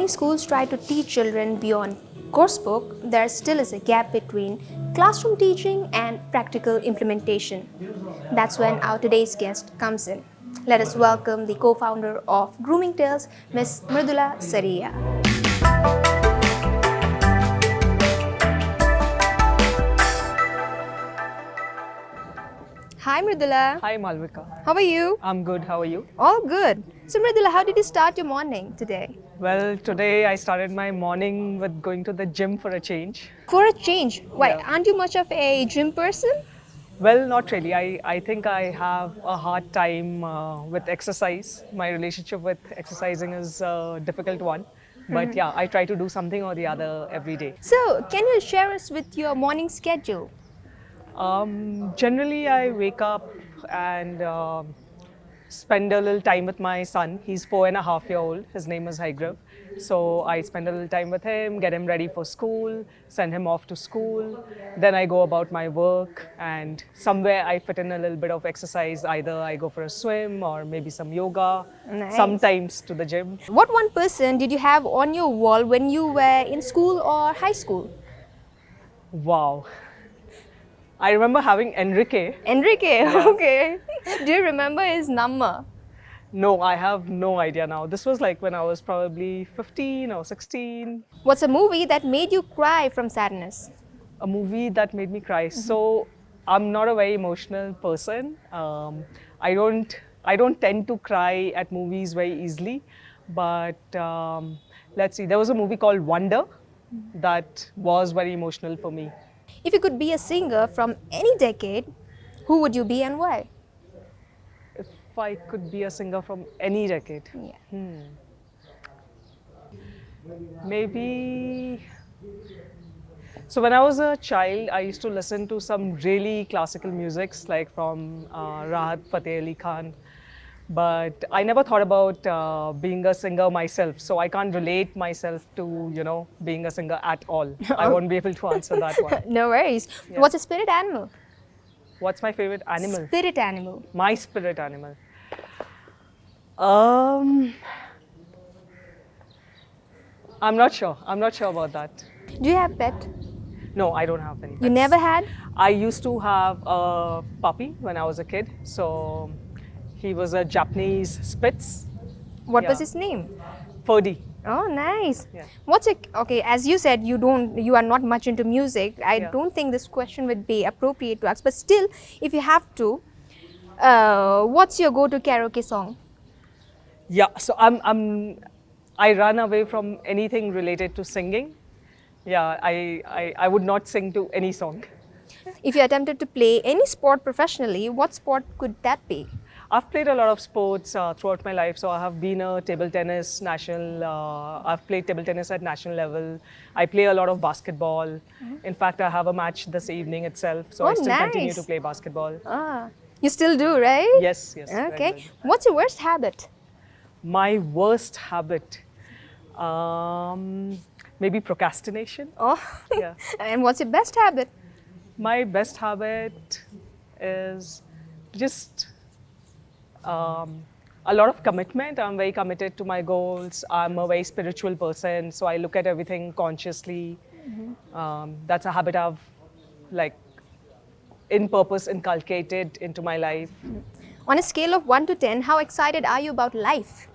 schools try to teach children beyond coursebook, there still is a gap between classroom teaching and practical implementation. That's when our today's guest comes in. Let us welcome the co-founder of Grooming Tales, Ms. Mula Saria. Hi Mridula. Hi Malvika. How are you? I'm good. How are you? All good. So Mridula, how did you start your morning today? Well, today I started my morning with going to the gym for a change. For a change? Why, Yeah. aren't you much of a gym person? Well, not really. I think I have a hard time with exercise. My relationship with exercising is a difficult one. But yeah, I try to do something or the other every day. So, can you share us with your morning schedule? Generally, I wake up and spend a little time with my son. He's 4.5 years old. His name is Haigrav. So I spend a little time with him, get him ready for school, send him off to school. Then I go about my work, and somewhere I fit in a little bit of exercise. Either I go for a swim or maybe some yoga, Nice. sometimes to the gym. What one person did you have on your wall when you were in school or high school? Wow. I remember having Enrique. Enrique, okay. Do you remember his number? No, I have no idea now. This was like when I was probably 15 or 16. What's a movie that made you cry from sadness? A movie that made me cry. So I'm not a very emotional person. I don't tend to cry at movies very easily. But let's see, there was a movie called Wonder that was very emotional for me. If you could be a singer from any decade, who would you be and why? If I could be a singer from any decade, Yeah. maybe. So when I was a child, I used to listen to some really classical musics like from Rahat Fateh Ali Khan. But I never thought about being a singer myself. So I can't relate myself to, being a singer at all. I won't be able to answer that one. No worries. Yeah. What's a spirit animal? What's my favorite animal? Spirit animal. My spirit animal. I'm not sure. I'm not sure about that. Do you have pet? No, I don't have any You pets. never had? I used to have a puppy when I was a kid. So he was a Japanese Spitz, What was Yeah. his name? Ferdy. Oh, nice. Yeah. Okay, as you said, you are not much into music. I Yeah. don't think this question would be appropriate to ask, but still, if you have to, what's your go-to karaoke song? Yeah, so I run away from anything related to singing. Yeah, I would not sing to any song. If you attempted to play any sport professionally, what sport could that be? I've played a lot of sports throughout my life. So I have been a table tennis national. I've played table tennis at national level. I play a lot of basketball. In fact, I have a match this evening itself. So I Oh, still continue nice. to play basketball. You still do, right? Yes, yes. very Okay. good. What's your worst habit? My worst habit, maybe procrastination. Oh, Yeah. and what's your best habit? My best habit is just a lot of commitment. I'm very committed to my goals. I'm a very spiritual person, so I look at everything consciously. That's a habit I've in purpose inculcated into my life. On a scale of 1 to 10, how excited are you about life?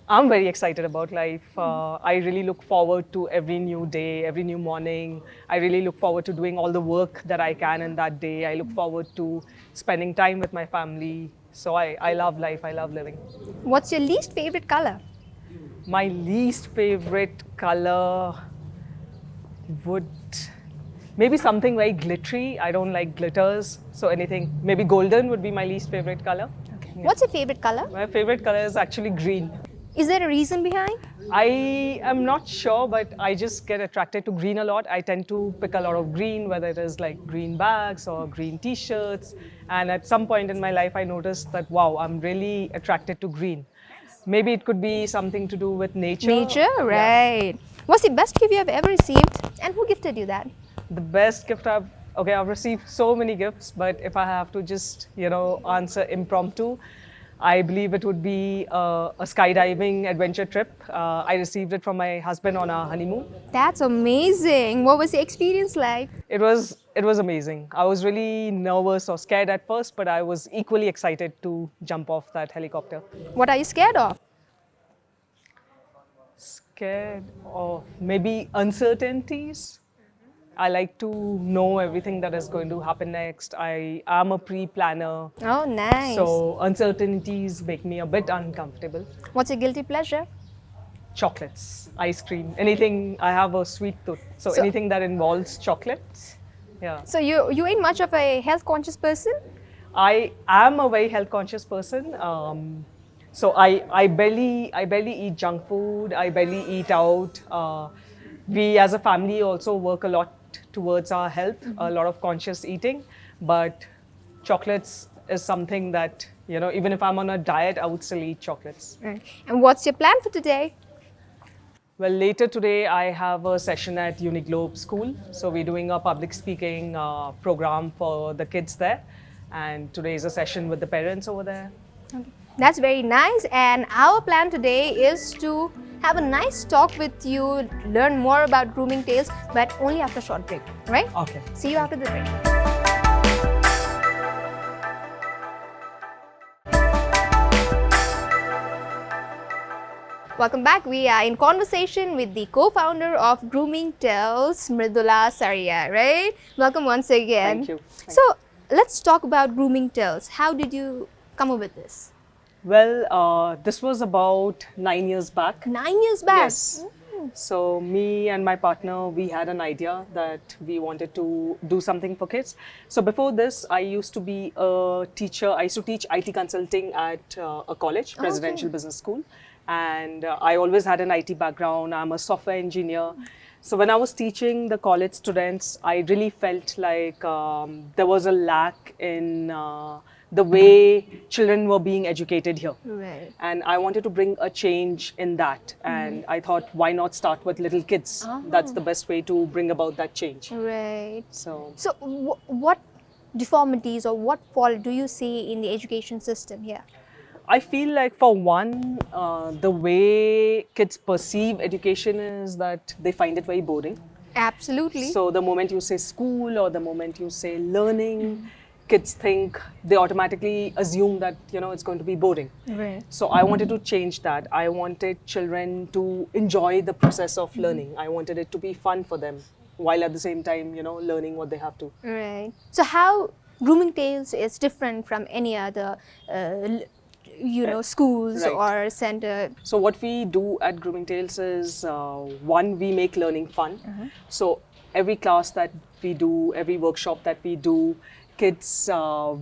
I'm very excited about life. I really look forward to every new day, every new morning. I really look forward to doing all the work that I can in that day. I look forward to spending time with my family. So I love life, I love living. What's your least favorite color? My least favorite color would maybe something very glittery. I don't like glitters. So anything, maybe golden would be my least favorite color. Yeah. What's your favorite color? My favorite color is actually green. Is there a reason behind? I am not sure, but I just get attracted to green a lot. I tend to pick a lot of green, whether it is like green bags or green t-shirts. And at some point in my life, I noticed that, wow, I'm really attracted to green. Maybe it could be something to do with nature. Nature, Yeah. right. What's the best gift you have ever received and who gifted you that? The best gift I've received so many gifts, but if I have to just, answer impromptu, I believe it would be a skydiving adventure trip. I received it from my husband on our honeymoon. That's amazing. What was the experience like? It was amazing. I was really nervous or scared at first, but I was equally excited to jump off that helicopter. What are you scared of? Scared of maybe uncertainties. I like to know everything that is going to happen next. I am a pre-planner. Oh, nice. So uncertainties make me a bit uncomfortable. What's your guilty pleasure? Chocolates, ice cream, anything. I have a sweet tooth. So anything that involves chocolates. Yeah. So you ain't much of a health conscious person? I am a very health conscious person. So I barely eat junk food. I barely eat out. We as a family also work a lot towards our health, a lot of conscious eating. But chocolates is something that, even if I'm on a diet, I would still eat chocolates. Right. And what's your plan for today? Well, later today, I have a session at Uniglobe School. So we're doing a public speaking program for the kids there. And today is a session with the parents over there. Okay. That's very nice. And our plan today is to have a nice talk with you, learn more about Grooming Tales, but only after a short break, right? Okay. See you after the break. Welcome back. We are in conversation with the co-founder of Grooming Tales, Mula Saria, right? Welcome once again. Thank you. So let's talk about Grooming Tales. How did you come up with this? Well, this was about 9 years back. 9 years back? Yes. So me and my partner, we had an idea that we wanted to do something for kids. So before this, I used to be a teacher. I used to teach IT consulting at a college, Presidential Business School. And I always had an IT background. I'm a software engineer. So when I was teaching the college students, I really felt like there was a lack in the way children were being educated here. Right. And I wanted to bring a change in that. And I thought, why not start with little kids? That's the best way to bring about that change. Right. So What deformities or what fault do you see in the education system here? I feel like, for one, the way kids perceive education is that they find it very boring. Absolutely. So the moment you say school or the moment you say learning, kids think, they automatically assume that, it's going to be boring. Right. So I wanted to change that. I wanted children to enjoy the process of learning. I wanted it to be fun for them, while at the same time, learning what they have to. Right. So how Grooming Tales is different from any other schools or center? So what we do at Grooming Tales is, one, we make learning fun. So every class that we do, every workshop that we do, kids,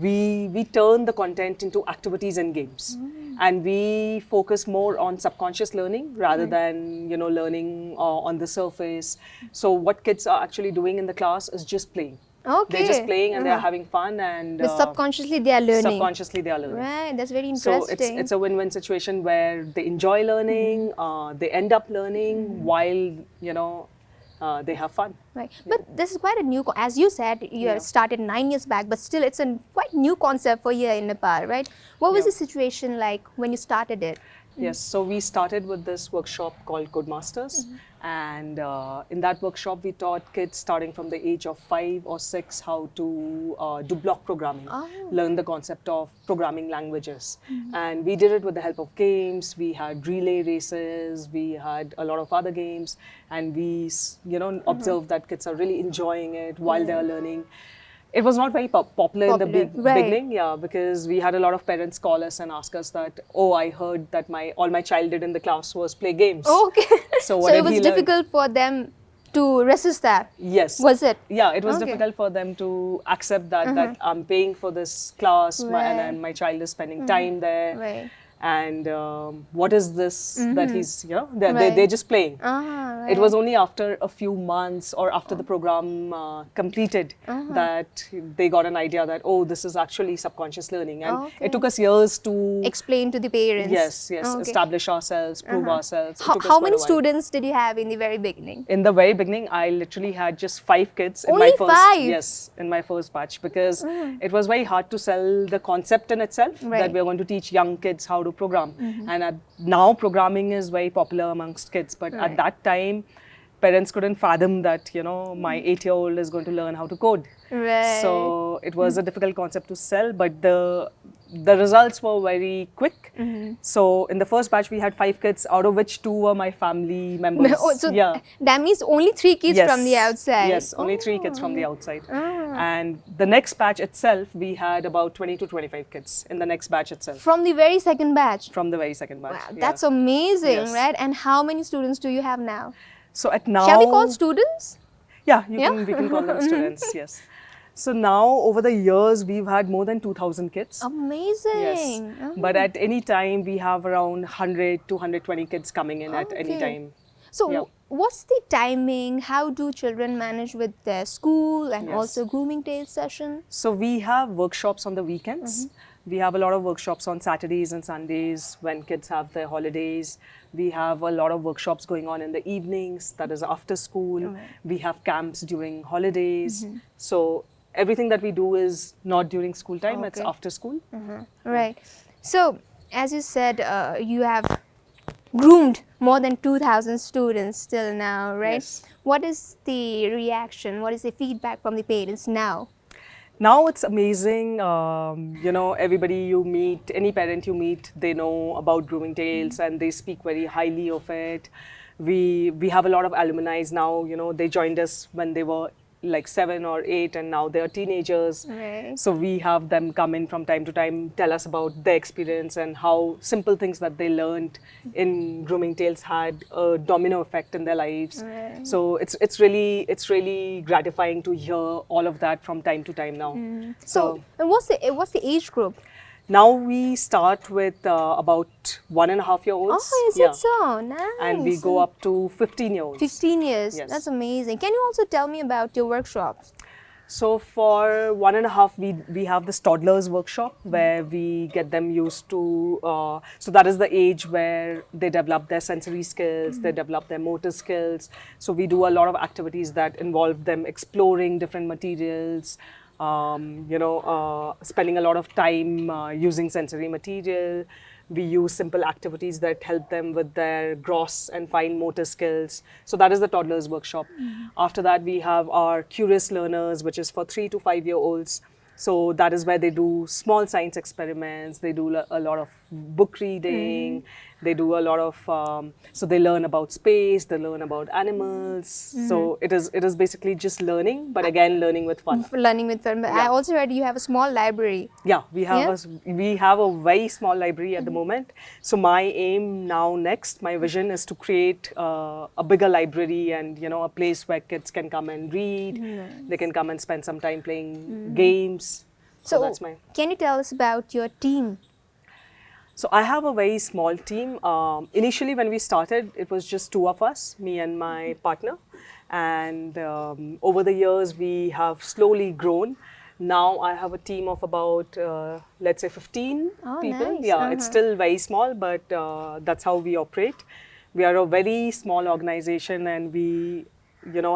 we turn the content into activities and games. And we focus more on subconscious learning rather than, learning on the surface. So what kids are actually doing in the class is just playing. Okay. They're just playing and they're having fun, and But subconsciously they are learning. Subconsciously they are learning. Right, that's very interesting. So it's a win-win situation where they enjoy learning, they end up learning while, they have fun. Right. But this is quite a new, as you said, you have started 9 years back, but still it's a quite new concept for here in Nepal, right? What was the situation like when you started it? Yes, so we started with this workshop called Code Masters. And in that workshop, we taught kids starting from the age of 5 or 6 how to do block programming, learn the concept of programming languages. And we did it with the help of games. We had relay races, we had a lot of other games, and we, observed that kids are really enjoying it while they are learning. It was not very popular in the beginning, because we had a lot of parents call us and ask us that, oh, I heard that all my child did in the class was play games. Okay. So it was difficult for them to resist that? Yes. Was it? Yeah, it was difficult for them to accept that I'm paying for this class and my child is spending time there. Right. and what is this that he's, they're, Right. they're just playing. Right. It was only after a few months or after the program completed that they got an idea that, oh, this is actually subconscious learning. And Okay. it took us years to Explain to the parents. yes, Okay. establish ourselves, prove ourselves. It How, took us how quite many a while. students did you have in the very beginning? In the very beginning, I literally had just 5 kids in Only my first 5? yes, in my first batch, because it was very hard to sell the concept in itself Right. that we're going to teach young kids how to program. And now programming is very popular amongst kids, but Right. at that time, parents couldn't fathom that, my 8-year-old is going to learn how to code. Right. So it was a difficult concept to sell, but the results were very quick. So in the first batch, we had 5 kids, out of which 2 were my family members. Oh, so yeah. that means only 3 kids from the outside. Yes, only 3 kids from the outside. And the next batch itself, we had about 20 to 25 kids in the next batch itself. From the very second batch. From the very second batch. Wow, yeah. that's amazing, Yes. right? And how many students do you have now? So at now, Shall we call students? yeah, Yeah? we can call them students. Yes. So now over the years, we've had more than 2,000 kids. Amazing. Yes. But at any time, we have around 100 to 120 kids coming in at any Okay. time. So Yeah. what's the timing? How do children manage with their school and Yes. also Grooming Tales session? So we have workshops on the weekends. We have a lot of workshops on Saturdays and Sundays when kids have their holidays. We have a lot of workshops going on in the evenings, that is after school. We have camps during holidays. So everything that we do is not during school time, it's Okay. after school. Right. So as you said, you have groomed more than 2,000 students till now, right? Yes. What is the reaction? What is the feedback from the parents now? Now it's amazing. Everybody you meet, any parent you meet, they know about Grooming Tales and they speak very highly of it. We have a lot of alumni now. They joined us when they were like 7 or 8, and now they're teenagers. Right. So we have them come in from time to time, tell us about their experience and how simple things that they learned in Grooming Tales had a domino effect in their lives. Right. So it's really gratifying to hear all of that from time to time now. So and what's the age group? Now we start with about 1.5-year-olds. Oh, is it so? Nice. And we go up to 15-year-olds. 15 years. Yes. That's amazing. Can you also tell me about your workshops? So for 1.5, we have this toddlers workshop where we get them used to, so that is the age where they develop their sensory skills, they develop their motor skills. So we do a lot of activities that involve them exploring different materials, spending a lot of time using sensory material. We use simple activities that help them with their gross and fine motor skills. So that is the toddlers workshop. After that, we have our curious learners, which is for 3 to 5-year-olds. So that is where they do small science experiments. They do a lot of book reading. They do a lot of, so they learn about space, they learn about animals. So it is basically just learning, but again, learning with fun. Learning with fun. But I also read you have a small library. Yeah, we have a very small library at the moment. So my aim now next, my vision is to create a bigger library and a place where kids can come and read. They can come and spend some time playing games. So that's my. Can you tell us about your team? So I have a very small team. Initially, when we started, it was just 2 of us, me and my partner. And over the years, we have slowly grown. Now I have a team of about, let's say, 15 people. Nice. Yeah, it's still very small, but that's how we operate. We are a very small organization, and we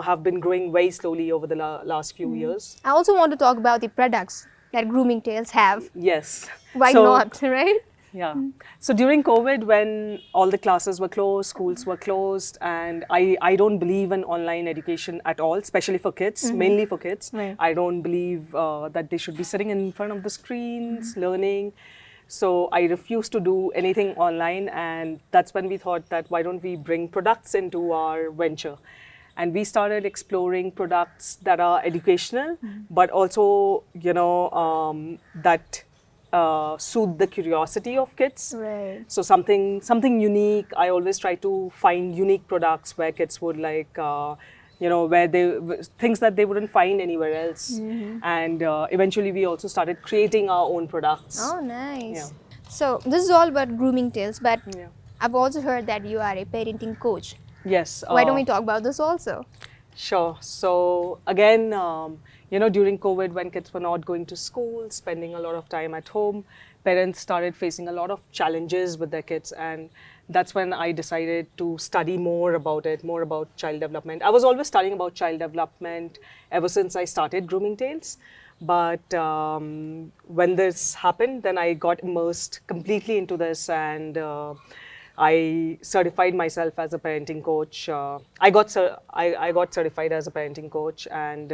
have been growing very slowly over the last few years. I also want to talk about the products that Grooming Tales have. Yes. Why not, right? Yeah. So during COVID, when all the classes were closed, schools were closed, and I don't believe in online education at all, especially for kids, mainly for kids. Right. I don't believe that they should be sitting in front of the screens, learning. So I refused to do anything online, and that's when we thought that why don't we bring products into our venture. And we started exploring products that are educational, but also, that soothe the curiosity of kids. Right. So something unique. I always try to find unique products where kids would like, where things that they wouldn't find anywhere else. And eventually we also started creating our own products. Oh, nice. Yeah. So this is all about grooming tales, but Yeah. I've also heard that you are a parenting coach. Yes. Why don't we talk about this also? Sure. So again, during COVID, when kids were not going to school, spending a lot of time at home, parents started facing a lot of challenges with their kids, and that's when I decided to study more about it, more about child development. I was always studying about child development ever since I started Grooming Tales. But when this happened, then I got immersed completely into this, and I certified myself as a parenting coach. I got certified as a parenting coach, and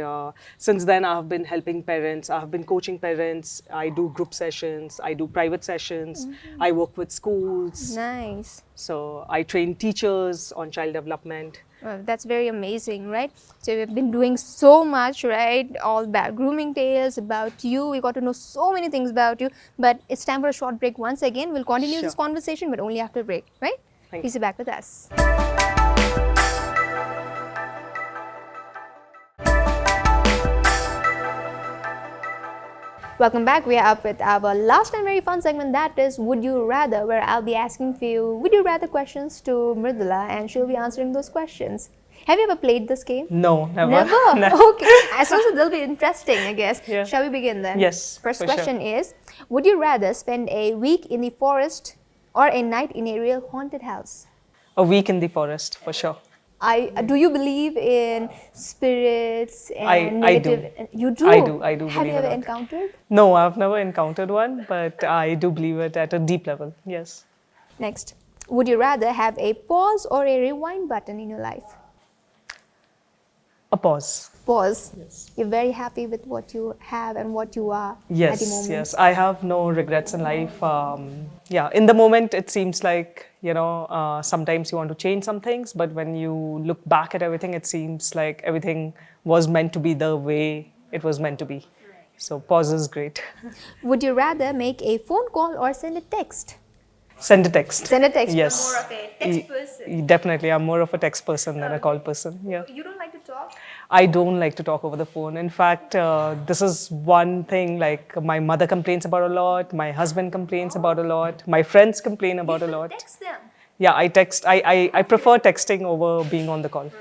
since then I have been helping parents. I have been coaching parents. I do group sessions. I do private sessions. I work with schools. Nice. So I train teachers on child development. Well, that's very amazing, right? So we've been doing so much, right? All about grooming tales, about you. We got to know so many things about you. But it's time for a short break once again. We'll continue this Sure. conversation, but only after break, right? Thank Please be back with us. Welcome back. We are up with our last and very fun segment, that is Would You Rather, where I'll be asking few Would You Rather questions to Mridula and she'll be answering those questions. Have you ever played this game? No, never. Never? Okay. I suppose it'll be interesting, I guess. Yeah. Shall we begin then? Yes, First for question is, would you rather spend a week in the forest or a night in a real haunted house? A week in the forest, for sure. Do you believe in spirits and I negative? You do? I do Have believe you in ever that. encountered? No, I've never encountered one, but I do believe it at a deep level. Yes. Next, would you rather have a pause or a rewind button in your life? A pause. Pause. Yes. You're very happy with what you have and what you are at the moment. Yes. I have no regrets in life. In the moment, it seems like, sometimes you want to change some things, but when you look back at everything, it seems like everything was meant to be the way it was meant to be. So pause is great. Would you rather make a phone call or send a text? Send a text. Send a text. Yes. You're more of a text person. Definitely, I'm more of a text person than a call person. Yeah. You don't like to talk? I don't like to talk over the phone. In fact, this is one thing like my mother complains about a lot, my husband complains about a lot, my friends complain about a lot. Text them. Yeah, I text. I prefer texting over being on the call.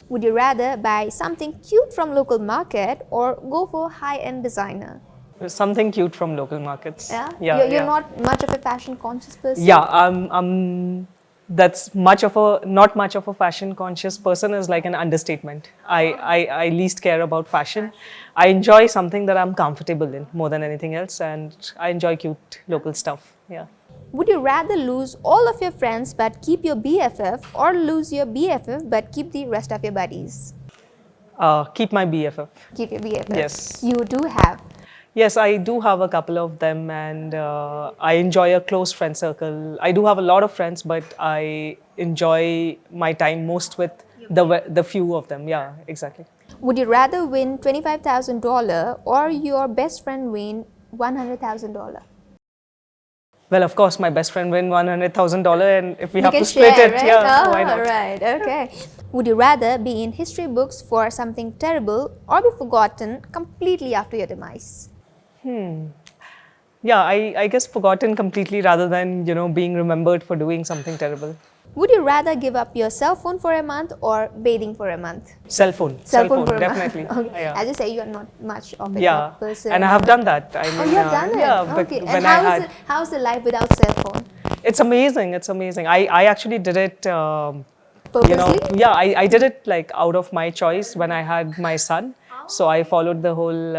Would you rather buy something cute from local market or go for high-end designer? Something cute from local markets. Yeah? Yeah. You're not much of a fashion conscious person? Yeah, that's not much of a fashion conscious person is like an understatement. I least care about fashion. I enjoy something that I'm comfortable in more than anything else, and I enjoy cute local stuff. Yeah. Would you rather lose all of your friends but keep your BFF or lose your BFF but keep the rest of your buddies? Keep my BFF. Keep your BFF. Yes. You do have. Yes, I do have a couple of them, and I enjoy a close friend circle. I do have a lot of friends, but I enjoy my time most with the few of them. Yeah, exactly. Would you rather win $25,000 or your best friend win $100,000? Well, of course, my best friend win $100,000, and if we have can to split share, it, right? yeah, Oh, why not? right, okay. Would you rather be in history books for something terrible or be forgotten completely after your demise? Yeah, I guess forgotten completely rather than being remembered for doing something terrible. Would you rather give up your cell phone for a month or bathing for a month? Cell phone. Cell phone for a definitely. month. Okay. Yeah. As you say, you are not much of a Yeah, tech person. and I have done that. I mean, Oh, you have done it? Yeah, but Okay. when And how's the life without cell phone? it's amazing. It's amazing. I actually did it. Purposely? Yeah, I did it like out of my choice when I had my son. So I followed the whole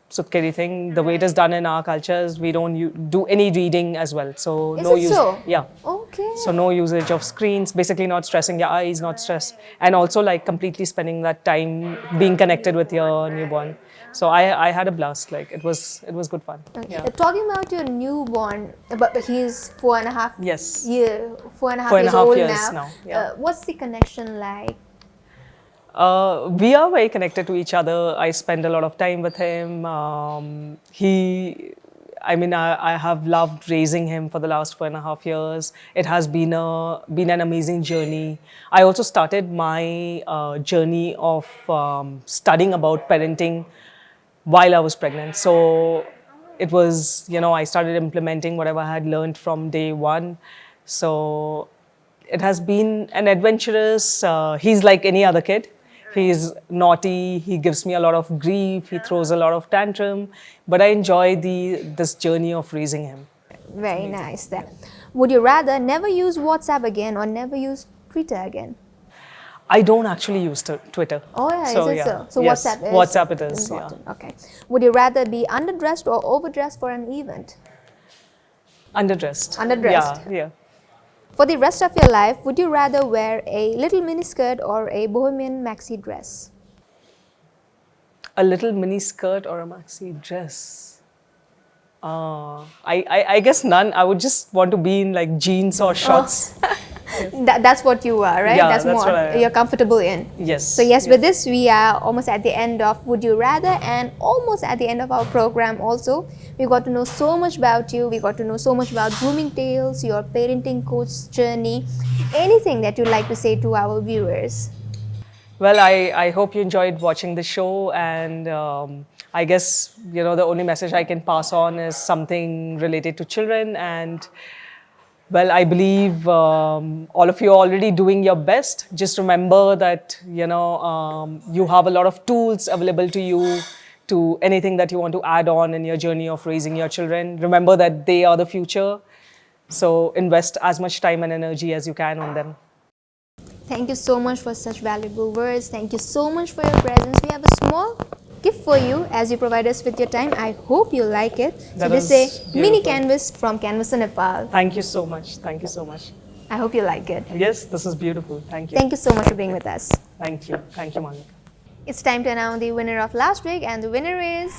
Sutkeri thing. The way it is done in our cultures, we don't do any reading as well. So Is no it use. so? Yeah. Okay. So no usage of screens, basically not stressing your eyes, not stress, and also like completely spending that time being connected with your newborn. So I had a blast. Like it was good fun. Yeah. Talking about your newborn, but he's 4.5 Yes. year, 4.5 4.5 years old years now. now, yeah. What's the connection like? We are very connected to each other. I spend a lot of time with him. I have loved raising him for the last 4.5 years. It has been an amazing journey. I also started my journey of studying about parenting while I was pregnant. So it was, I started implementing whatever I had learned from day one. So it has been an adventurous, he's like any other kid. He's naughty, he gives me a lot of grief, he throws a lot of tantrum, but I enjoy this journey of raising him. Very nice there. Would you rather never use WhatsApp again or never use Twitter again? I don't actually use Twitter. Oh yeah, so, is it yeah. so? So yes. WhatsApp is WhatsApp it is, important. yeah. Okay. Would you rather be underdressed or overdressed for an event? Underdressed. Underdressed. Yeah. For the rest of your life, would you rather wear a little miniskirt or a bohemian maxi dress? A little mini skirt or a maxi dress? I guess none. I would just want to be in like jeans or shorts. That's what you are, right? Yeah, that's that's more what I am. you're comfortable in. Yes. So yes, with this we are almost at the end of Would You Rather and almost at the end of our program also. We got to know so much about you. We got to know so much about Grooming Tales, your parenting coach journey. Anything that you'd like to say to our viewers? Well, I hope you enjoyed watching the show, and I guess, the only message I can pass on is something related to children. And well, I believe all of you are already doing your best. Just remember that, you have a lot of tools available to you to anything that you want to add on in your journey of raising your children. Remember that they are the future. So invest as much time and energy as you can on them. Thank you so much for such valuable words. Thank you so much for your presence. We have a small gift for you as you provide us with your time. I hope you like it. So this is a mini canvas from Canvas in Nepal. Thank you so much. Thank you so much. I hope you like it. Yes, this is beautiful. Thank you. Thank you so much for being with us. Thank you. Thank you, Malvika. It's time to announce the winner of last week, and the winner is...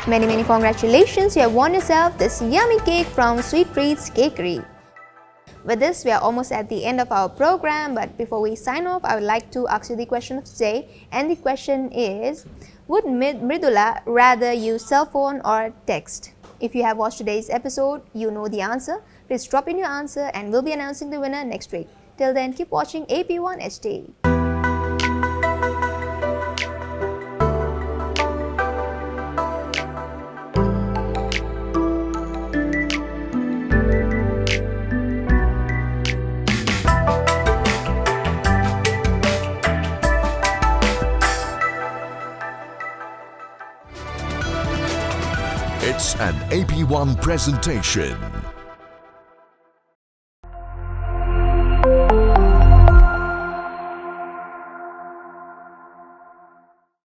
Many congratulations. You have won yourself this yummy cake from Sweet Treats Cakery. With this, we are almost at the end of our program, but before we sign off, I would like to ask you the question of today. And the question is, would Mridula rather use cell phone or text? If you have watched today's episode, you know the answer. Please drop in your answer and we'll be announcing the winner next week. Till then, keep watching AP1HD. It's an AP1 presentation.